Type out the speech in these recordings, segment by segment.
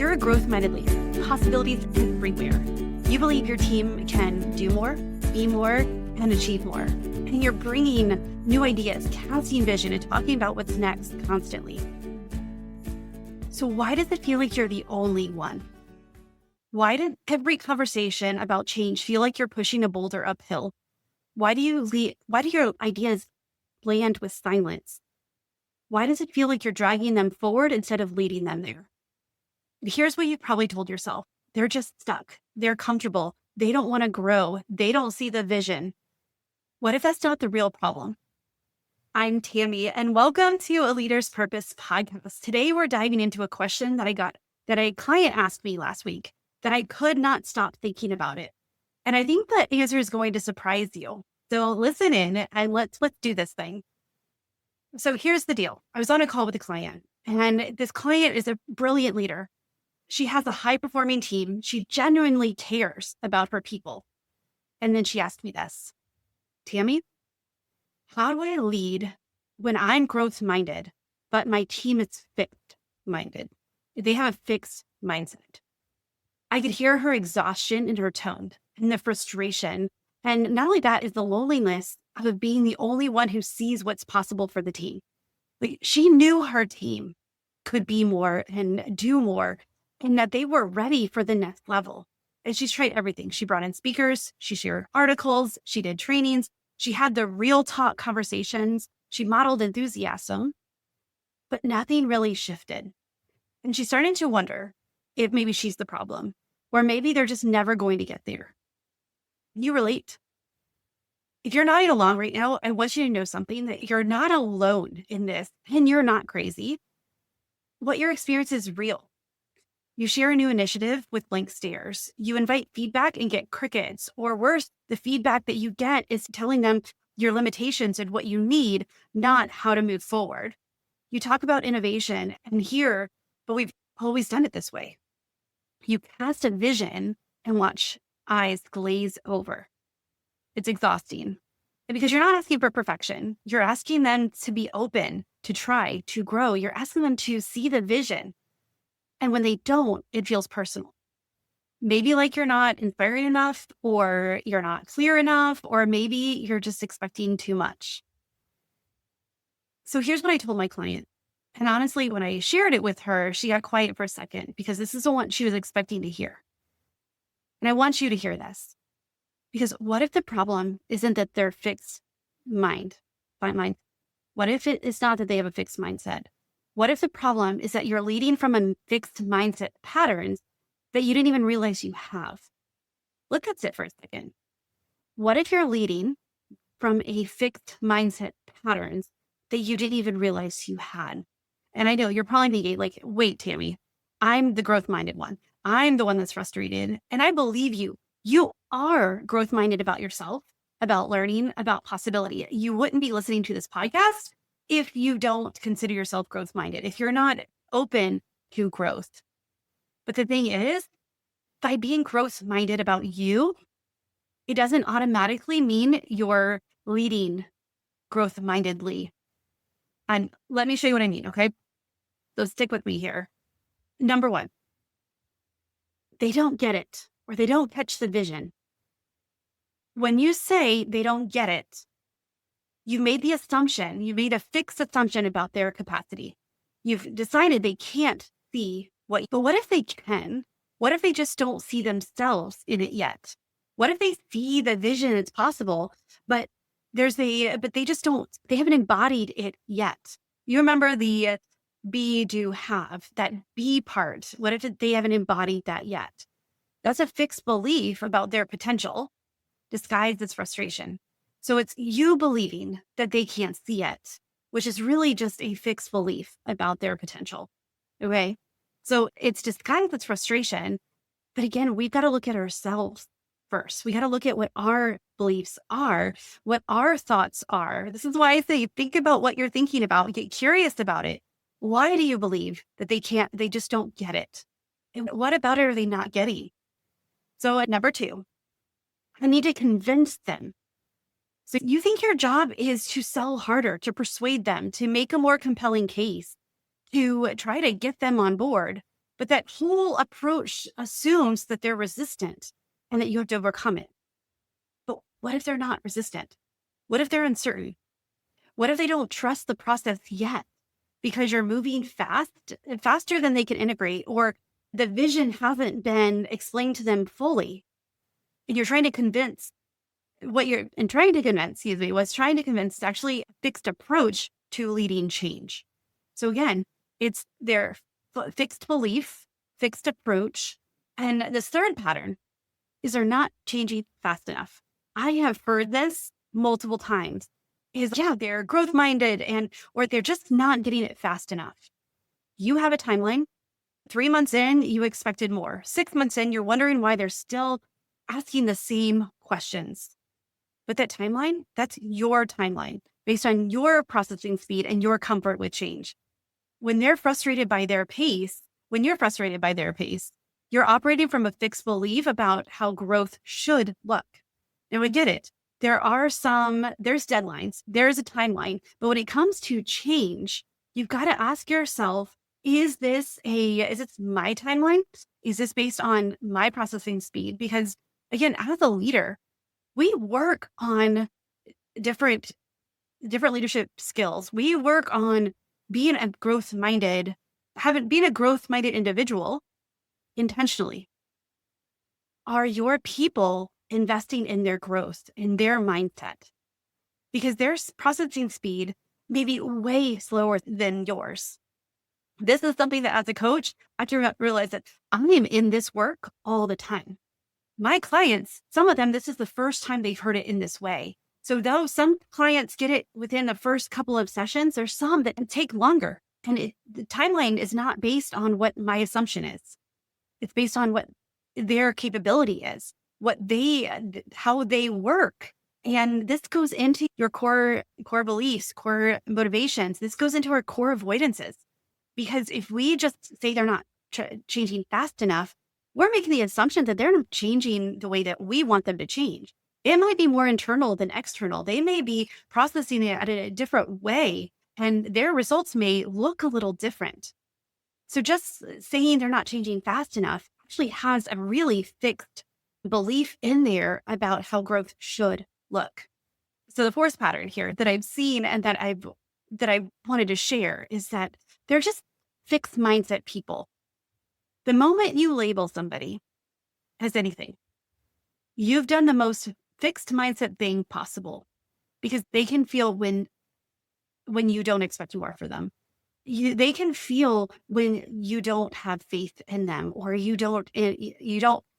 You're a growth-minded leader, possibilities everywhere. You believe your team can do more, be more, and achieve more. And you're bringing new ideas, casting vision, and talking about what's next constantly. So why does it feel like you're the only one? Why did every conversation about change feel like you're pushing a boulder uphill? Why do your ideas land with silence? Why does it feel like you're dragging them forward instead of leading them there? Here's what you've probably told yourself. They're just stuck. They're comfortable. They don't want to grow. They don't see the vision. What if that's not the real problem? I'm Tammy, and welcome to A Leader's Purpose podcast. Today, we're diving into a question that a client asked me last week that I could not stop thinking about it. And I think the answer is going to surprise you. So listen in and let's do this thing. So here's the deal. I was on a call with a client, and this client is a brilliant leader. She has a high-performing team. She genuinely cares about her people. And then she asked me this, Tammy, how do I lead when I'm growth-minded, but my team is fixed-minded? They have a fixed mindset. I could hear her exhaustion in her tone and the frustration. And not only that is the loneliness of being the only one who sees what's possible for the team. Like, she knew her team could be more and do more, and that they were ready for the next level. And she's tried everything. She brought in speakers, she shared articles, she did trainings, she had the real talk conversations, she modeled enthusiasm, but nothing really shifted. And she's starting to wonder if maybe she's the problem, or maybe they're just never going to get there. You relate. If you're nodding along right now, I want you to know something, that you're not alone in this, and you're not crazy. What your experience is real. You share a new initiative with blank stares. You invite feedback and get crickets, or worse, the feedback that you get is telling them your limitations and what you need, not how to move forward. You talk about innovation and here, but we've always done it this way. You cast a vision and watch eyes glaze over. It's exhausting. And because you're not asking for perfection, you're asking them to be open, to try, to grow. You're asking them to see the vision. And when they don't, it feels personal. Maybe like you're not inspiring enough, or you're not clear enough, or maybe you're just expecting too much. So here's what I told my client. And honestly, when I shared it with her, she got quiet for a second because this is what she was expecting to hear. And I want you to hear this. Because what if the problem isn't that they're fixed mind? What if it's not that they have a fixed mindset? What if the problem is that you're leading from a fixed mindset patterns that you didn't even realize you have? Look at it for a second. What if you're leading from a fixed mindset patterns that you didn't even realize you had? And I know you're probably thinking like, wait, Tammy, I'm the growth-minded one. I'm the one that's frustrated. And I believe you. You are growth-minded about yourself, about learning, about possibility. You wouldn't be listening to this podcast if you don't consider yourself growth-minded, if you're not open to growth. But the thing is, by being growth-minded about you, it doesn't automatically mean you're leading growth-mindedly. And let me show you what I mean, okay? So stick with me here. Number one, they don't get it, or they don't catch the vision. When you say they don't get it, you made a fixed assumption about their capacity. You've decided they can't see but what if they can? What if they just don't see themselves in it yet? What if they see the vision it's possible, but they just don't, they haven't embodied it yet? You remember the be, do, have, that be part. What if they haven't embodied that yet? That's a fixed belief about their potential disguised as frustration. So it's you believing that they can't see it, which is really just a fixed belief about their potential. Okay. So it's disguised as frustration. But again, we've got to look at ourselves first. We got to look at what our beliefs are, what our thoughts are. This is why I say, think about what you're thinking about, get curious about it. Why do you believe that they just don't get it? And what about it are they not getting? So at number 2, I need to convince them. So you think your job is to sell harder, to persuade them, to make a more compelling case, to try to get them on board. But that whole approach assumes that they're resistant and that you have to overcome it. But what if they're not resistant? What if they're uncertain? What if they don't trust the process yet because you're moving faster than they can integrate, or the vision hasn't been explained to them fully? And you're trying to convince was trying to convince actually a fixed approach to leading change. So again, it's their fixed belief, fixed approach. And this third pattern is they're not changing fast enough. I have heard this multiple times they're growth minded or they're just not getting it fast enough. You have a timeline. 3 months in, you expected more. 6 months in, you're wondering why they're still asking the same questions. But that timeline, that's your timeline based on your processing speed and your comfort with change. When you're frustrated by their pace, you're operating from a fixed belief about how growth should look. And we get it. There's deadlines, there's a timeline. But when it comes to change, you've got to ask yourself, is this my timeline? Is this based on my processing speed? Because again, as a leader, we work on different leadership skills. We work on being a growth-minded individual intentionally. Are your people investing in their growth, in their mindset? Because their processing speed may be way slower than yours. This is something that as a coach, I have to realize that I am in this work all the time. My clients, some of them, this is the first time they've heard it in this way. So though some clients get it within the first couple of sessions, there's some that take longer. And the timeline is not based on what my assumption is. It's based on what their capability is, how they work. And this goes into your core beliefs, core motivations. This goes into our core avoidances. Because if we just say they're not changing fast enough, we're making the assumption that they're not changing the way that we want them to change. It might be more internal than external. They may be processing it at a different way, and their results may look a little different. So just saying they're not changing fast enough actually has a really fixed belief in there about how growth should look. So the fourth pattern here that I've seen and that I wanted to share is that they're just fixed mindset people. The moment you label somebody as anything, you've done the most fixed mindset thing possible, because they can feel when you don't expect more for them. They can feel when you don't have faith in them, or you don't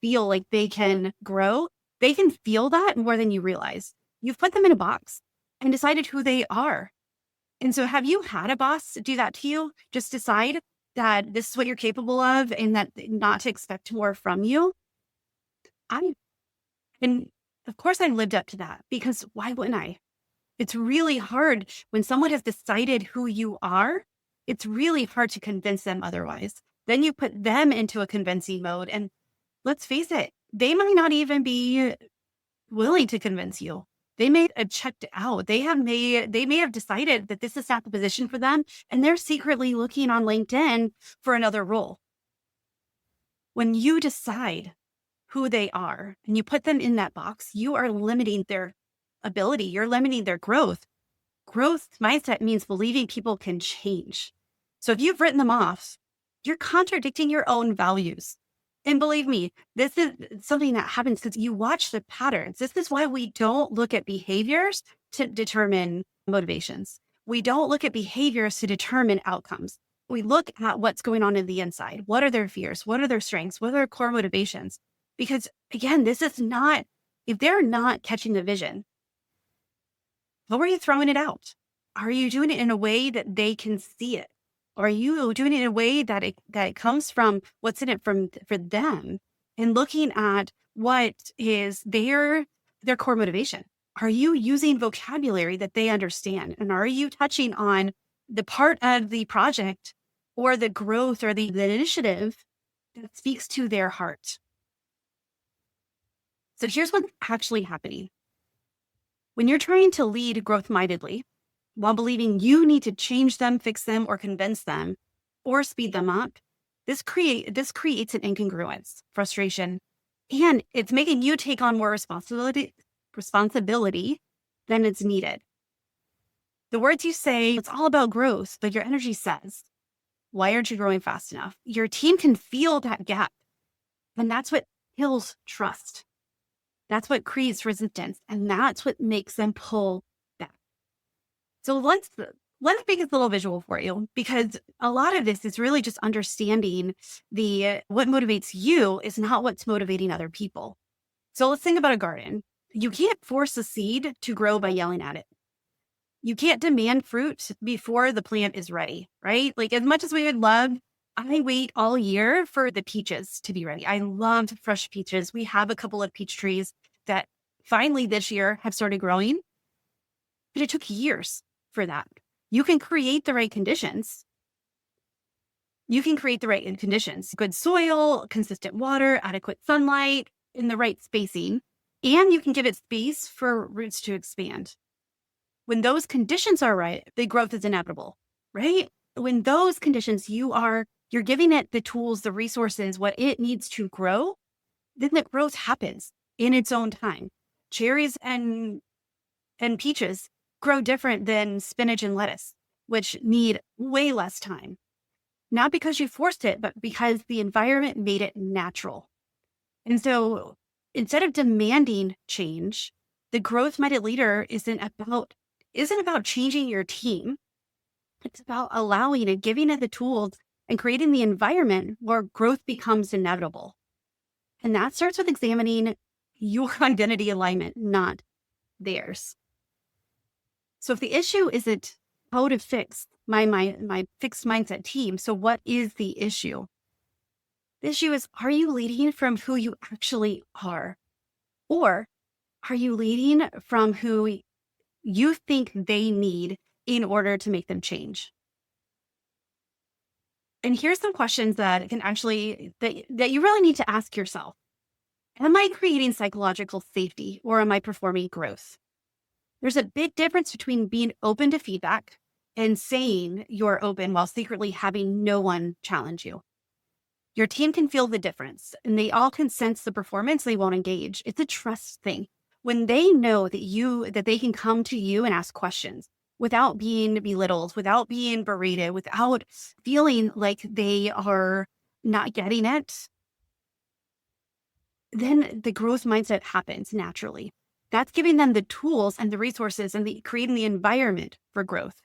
feel like they can grow. They can feel that more than you realize. You've put them in a box and decided who they are. And so have you had a boss do that to you? Just decide that this is what you're capable of and that not to expect more from you? And of course I lived up to that, because why wouldn't I? It's really hard when someone has decided who you are. It's really hard to convince them otherwise. Then you put them into a convincing mode, and let's face it, they might not even be willing to convince you. They may have checked out. They may have decided that this is not the position for them, and they're secretly looking on LinkedIn for another role. When you decide who they are and you put them in that box, you are limiting their ability. You're limiting their growth. Growth mindset means believing people can change. So if you've written them off, you're contradicting your own values. And believe me, this is something that happens because you watch the patterns. This is why we don't look at behaviors to determine motivations. We don't look at behaviors to determine outcomes. We look at what's going on in the inside. What are their fears? What are their strengths? What are their core motivations? Because again, if they're not catching the vision, how are you throwing it out? Are you doing it in a way that they can see it? Or are you doing it in a way that it comes from what's in it for them, and looking at what is their core motivation? Are you using vocabulary that they understand? And are you touching on the part of the project or the growth or the initiative that speaks to their heart? So here's what's actually happening. When you're trying to lead growth-mindedly, while believing you need to change them, fix them, or convince them, or speed them up, This creates an incongruence, frustration, and it's making you take on more responsibility than it's needed. The words you say, it's all about growth, but your energy says, why aren't you growing fast enough? Your team can feel that gap. And that's what kills trust. That's what creates resistance. And that's what makes them pull back. So let's make this a little visual for you, because a lot of this is really just understanding what motivates you is not what's motivating other people. So let's think about a garden. You can't force a seed to grow by yelling at it. You can't demand fruit before the plant is ready, right? Like, as much as we would love, I wait all year for the peaches to be ready. I love fresh peaches. We have a couple of peach trees that finally this year have started growing, but it took years for that. You can create the right conditions. Good soil, consistent water, adequate sunlight, in the right spacing, and you can give it space for roots to expand. When those conditions are right, the growth is inevitable, right? When those conditions, you're giving it the tools, the resources, what it needs to grow, then the growth happens in its own time. Cherries and peaches grow different than spinach and lettuce, which need way less time. Not because you forced it, but because the environment made it natural. And so instead of demanding change, the growth-minded leader isn't about changing your team. It's about allowing and giving it the tools and creating the environment where growth becomes inevitable. And that starts with examining your identity alignment, not theirs. So if the issue isn't how to fix my fixed mindset team, so what is the issue? The issue is, are you leading from who you actually are? Or are you leading from who you think they need in order to make them change? And here's some questions that can actually, that you really need to ask yourself. Am I creating psychological safety, or am I performing growth? There's a big difference between being open to feedback and saying you're open while secretly having no one challenge you. Your team can feel the difference, and they all can sense the performance. They won't engage. It's a trust thing. When they know that they can come to you and ask questions without being belittled, without being berated, without feeling like they are not getting it, then the growth mindset happens naturally. That's giving them the tools and the resources and creating the environment for growth.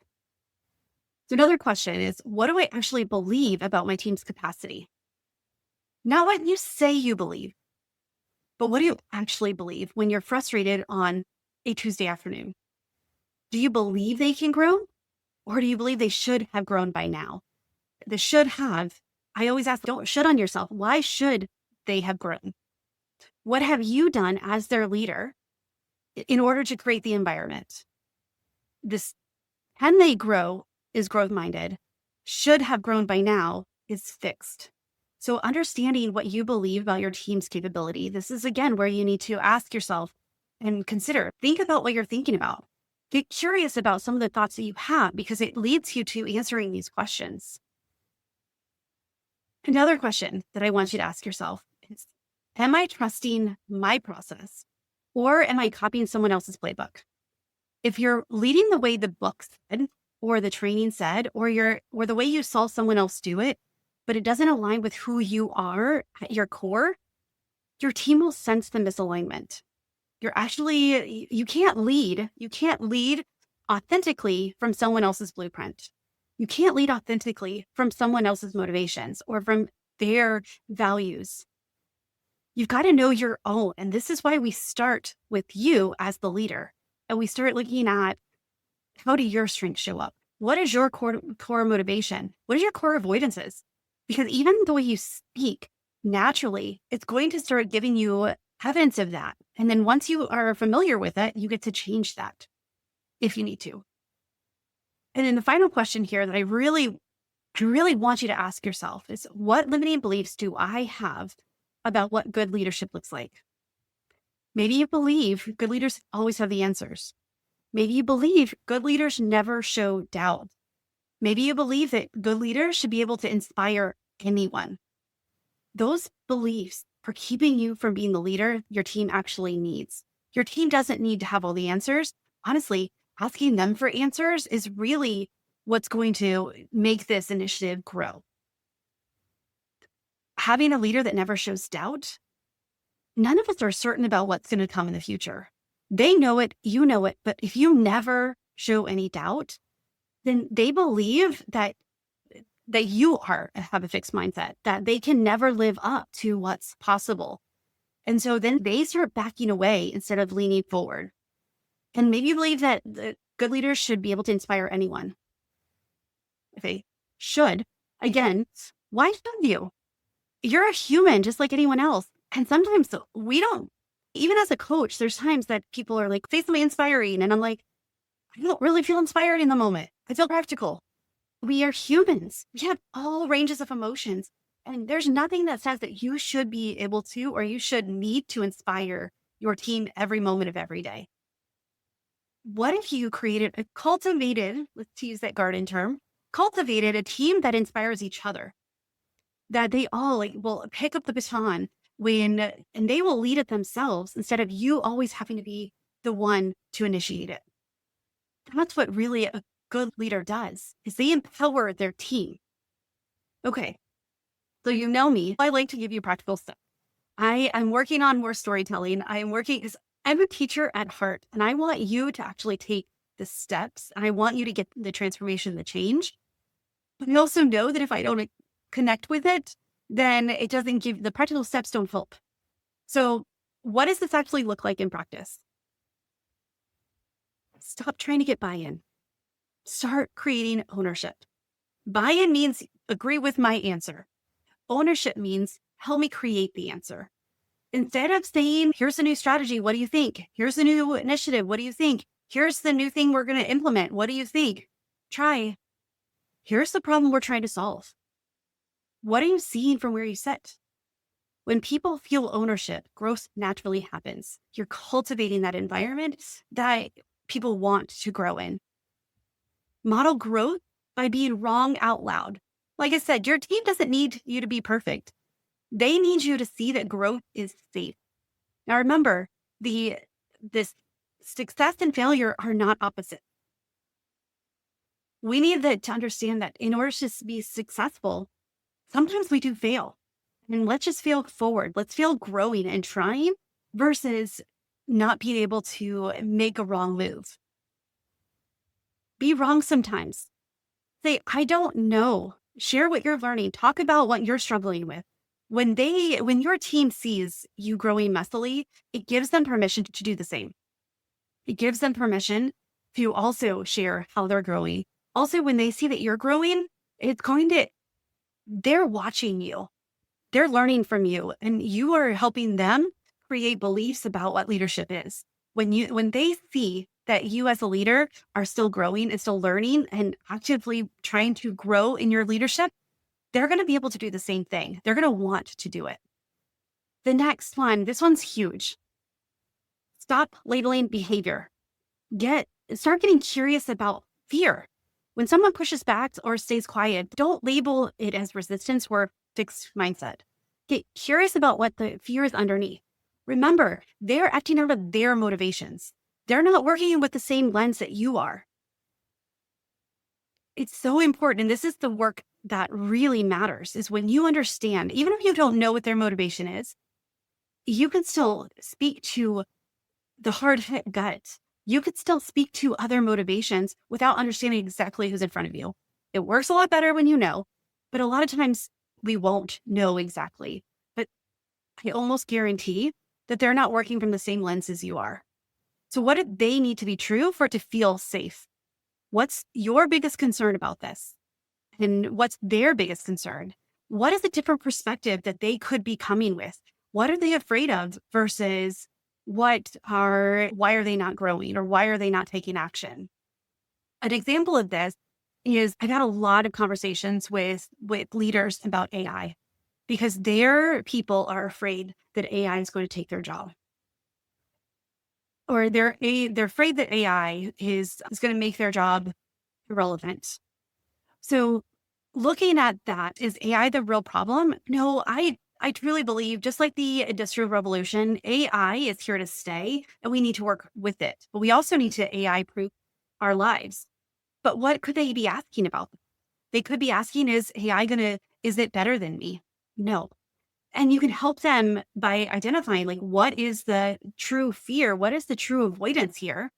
So another question is, what do I actually believe about my team's capacity? Not what you say you believe, but what do you actually believe when you're frustrated on a Tuesday afternoon? Do you believe they can grow, or do you believe they should have grown by now? The should have, I always ask, don't should on yourself. Why should they have grown? What have you done as their leader in order to create the environment? This can they grow is growth minded. Should have grown by now is fixed. So understanding what you believe about your team's capability, this is again where you need to ask yourself and think about what you're thinking about. Get curious about some of the thoughts that you have, because it leads you to answering these questions. Another question that I want you to ask yourself is, am I trusting my process, or am I copying someone else's playbook? If you're leading the way the book said, or the training said, or the way you saw someone else do it, but it doesn't align with who you are at your core, your team will sense the misalignment. You can't lead authentically from someone else's blueprint. You can't lead authentically from someone else's motivations or from their values. You've got to know your own. And this is why we start with you as the leader. And we start looking at, how do your strengths show up? What is your core motivation? What are your core avoidances? Because even the way you speak naturally, it's going to start giving you evidence of that. And then once you are familiar with it, you get to change that if you need to. And then the final question here that I really want you to ask yourself is, what limiting beliefs do I have about what good leadership looks like? Maybe you believe good leaders always have the answers. Maybe you believe good leaders never show doubt. Maybe you believe that good leaders should be able to inspire anyone. Those beliefs are keeping you from being the leader your team actually needs. Your team doesn't need to have all the answers. Honestly, asking them for answers is really what's going to make this initiative grow. Having a leader that never shows doubt, none of us are certain about what's going to come in the future. They know it, you know it, but if you never show any doubt, then they believe that you have a fixed mindset, that they can never live up to what's possible. And so then they start backing away instead of leaning forward. And maybe you believe that the good leaders should be able to inspire anyone. If they should, again, why should you? You're a human just like anyone else. And sometimes we don't, even as a coach, there's times that people are like, say something inspiring. And I'm like, I don't really feel inspired in the moment. I feel practical. We are humans. We have all ranges of emotions. And there's nothing that says that you should be able to, or you should need to inspire your team every moment of every day. What if you cultivated, let's use that garden term, cultivated a team that inspires each other, that they all will pick up the baton and they will lead it themselves instead of you always having to be the one to initiate it. That's what really a good leader does, is they empower their team. Okay. So you know me, I like to give you practical stuff. I am working on more storytelling. I'm a teacher at heart, and I want you to actually take the steps, and I want you to get the transformation, the change. But I also know that if I don't connect with it, then it doesn't give, the practical steps don't help. So what does this actually look like in practice? Stop trying to get buy-in. Start creating ownership. Buy-in means agree with my answer. Ownership means help me create the answer. Instead of saying, here's a new strategy, what do you think? Here's a new initiative, what do you think? Here's the new thing we're going to implement, what do you think? Here's the problem we're trying to solve. What are you seeing from where you sit? When people feel ownership, growth naturally happens. You're cultivating that environment that people want to grow in. Model growth by being wrong out loud. Like I said, your team doesn't need you to be perfect. They need you to see that growth is safe. Now remember, this success and failure are not opposite. We need to understand that in order to be successful, sometimes we do fail. And let's just fail forward. Let's fail growing and trying versus not being able to make a wrong move. Be wrong sometimes. Say, I don't know. Share what you're learning. Talk about what you're struggling with. When your team sees you growing messily, it gives them permission to do the same. It gives them permission to also share how they're growing. Also, when they see that you're growing, they're watching you. They're learning from you, and you are helping them create beliefs about what leadership is. When they see that you as a leader are still growing and still learning and actively trying to grow in your leadership, they're going to be able to do the same thing. They're going to want to do it. The next one, this one's huge. Stop labeling behavior. Start getting curious about fear. When someone pushes back or stays quiet, don't label it as resistance or fixed mindset. Get curious about what the fear is underneath. Remember, they're acting out of their motivations. They're not working with the same lens that you are. It's so important. And this is the work that really matters, is when you understand, even if you don't know what their motivation is, you can still speak to the hard hit gut. You could still speak to other motivations without understanding exactly who's in front of you. It works a lot better when you know, but a lot of times we won't know exactly. But I almost guarantee that they're not working from the same lens as you are. So what do they need to be true for it to feel safe? What's your biggest concern about this? And what's their biggest concern? What is a different perspective that they could be coming with? What are they afraid of versus why are they not growing, or why are they not taking action? An example of this is I've had a lot of conversations with leaders about AI because their people are afraid that AI is going to take their job. Or they're afraid that AI is going to make their job irrelevant. So looking at that, is AI the real problem? No, I truly believe, just like the industrial revolution, AI is here to stay and we need to work with it. But we also need to AI proof our lives. But what could they be asking about? They could be asking, is it better than me? No. And you can help them by identifying, like, what is the true fear? What is the true avoidance here?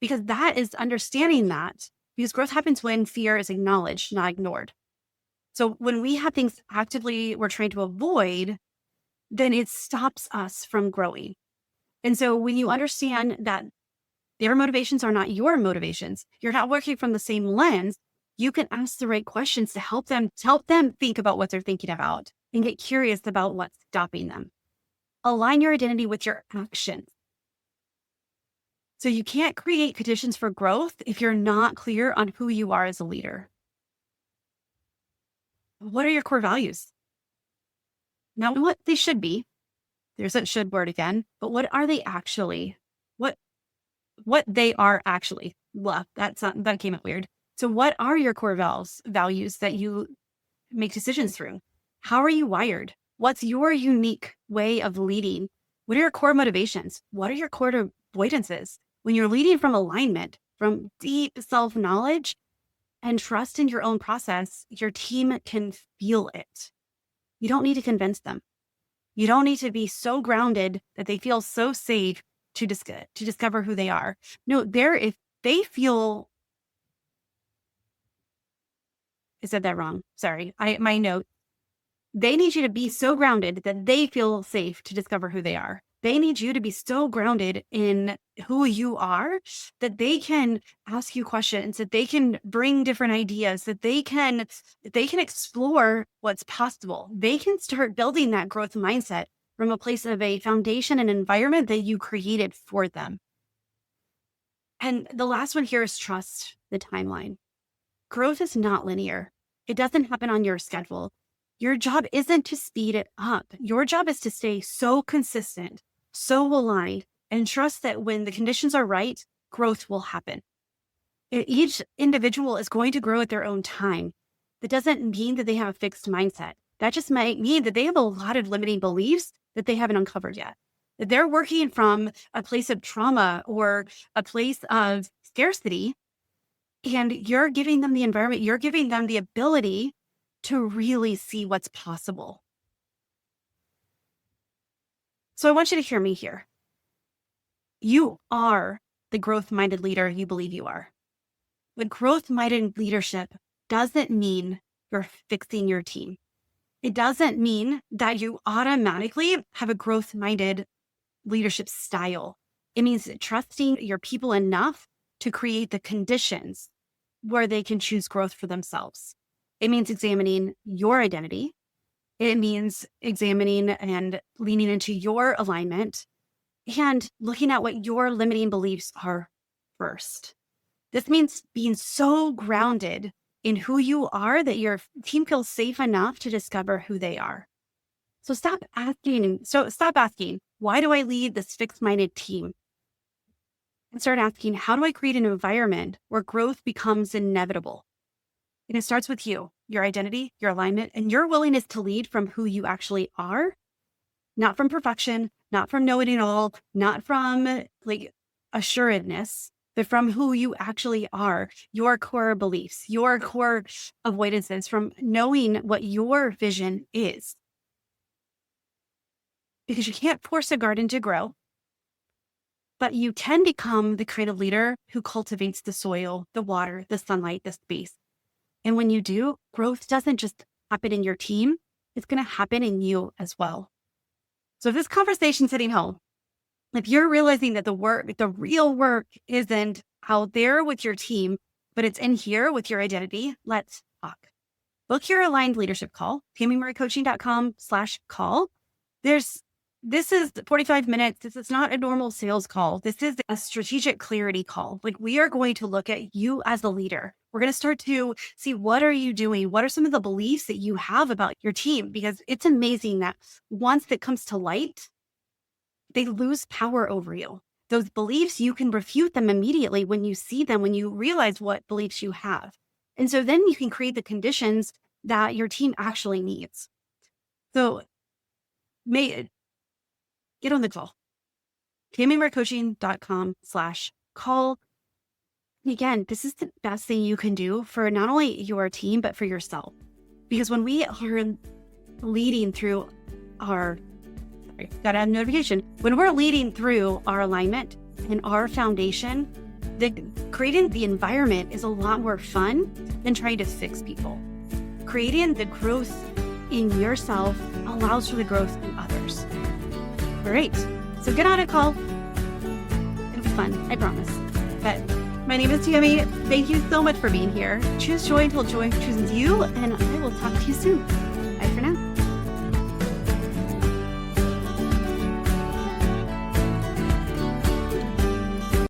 Because that is understanding that, because growth happens when fear is acknowledged, not ignored. So when we have things actively we're trying to avoid, then it stops us from growing. And so when you understand that their motivations are not your motivations, you're not working from the same lens, you can ask the right questions to help them think about what they're thinking about and get curious about what's stopping them. Align your identity with your actions. So you can't create conditions for growth if you're not clear on who you are as a leader. What are your core values? Not what they should be. There's that should word again, but what are they actually? What they are actually. Blah, that came out weird. So what are your core values that you make decisions through? How are you wired? What's your unique way of leading? What are your core motivations? What are your core avoidances? When you're leading from alignment, from deep self-knowledge and trust in your own process, your team can feel it. You don't need to convince them. You don't need to be so grounded that they feel so safe to discover who they are. No, if they feel, I said that wrong. Sorry. My note. They need you to be so grounded that they feel safe to discover who they are. They need you to be so grounded in who you are that they can ask you questions, that they can bring different ideas, that they can explore what's possible. They can start building that growth mindset from a place of a foundation and environment that you created for them. And the last one here is trust the timeline. Growth is not linear. It doesn't happen on your schedule. Your job isn't to speed it up. Your job is to stay so consistent, so aligned, and trust that when the conditions are right, growth will happen. Each individual is going to grow at their own time. That doesn't mean that they have a fixed mindset. That just might mean that they have a lot of limiting beliefs that they haven't uncovered yet. That they're working from a place of trauma or a place of scarcity, and you're giving them the environment, you're giving them the ability to really see what's possible. So I want you to hear me here. You are the growth-minded leader you believe you are. But growth-minded leadership doesn't mean you're fixing your team. It doesn't mean that you automatically have a growth-minded leadership style. It means trusting your people enough to create the conditions where they can choose growth for themselves. It means examining your identity. It means examining and leaning into your alignment and looking at what your limiting beliefs are first. This means being so grounded in who you are that your team feels safe enough to discover who they are. So stop asking, why do I lead this fixed-minded team? And start asking, how do I create an environment where growth becomes inevitable? And it starts with you, your identity, your alignment, and your willingness to lead from who you actually are, not from perfection, not from knowing it all, not from like assuredness, but from who you actually are, your core beliefs, your core avoidances, from knowing what your vision is. Because you can't force a garden to grow, but you can become the creative leader who cultivates the soil, the water, the sunlight, the space. And when you do, growth doesn't just happen in your team, it's going to happen in you as well. So if this conversation's hitting home, if you're realizing that the real work isn't out there with your team, but it's in here with your identity, let's talk. Book your aligned leadership call, tammymurraycoaching.com/call. This is 45 minutes. This is not a normal sales call. This is a strategic clarity call. Like, we are going to look at you as a leader. We're going to start to see, what are you doing? What are some of the beliefs that you have about your team? Because it's amazing that once that comes to light, they lose power over you. Those beliefs, you can refute them immediately when you see them, when you realize what beliefs you have. And so then you can create the conditions that your team actually needs. So get on the call. TammyMarcoaching.com/call. Again, this is the best thing you can do for not only your team, but for yourself. Because when we are leading through got a notification. When we're leading through our alignment and our foundation, creating the environment is a lot more fun than trying to fix people. Creating the growth in yourself allows for the growth in others. Great. So get on a call. It'll be fun, I promise. But my name is Tammy. Thank you so much for being here. Choose joy until joy chooses you, and I will talk to you soon.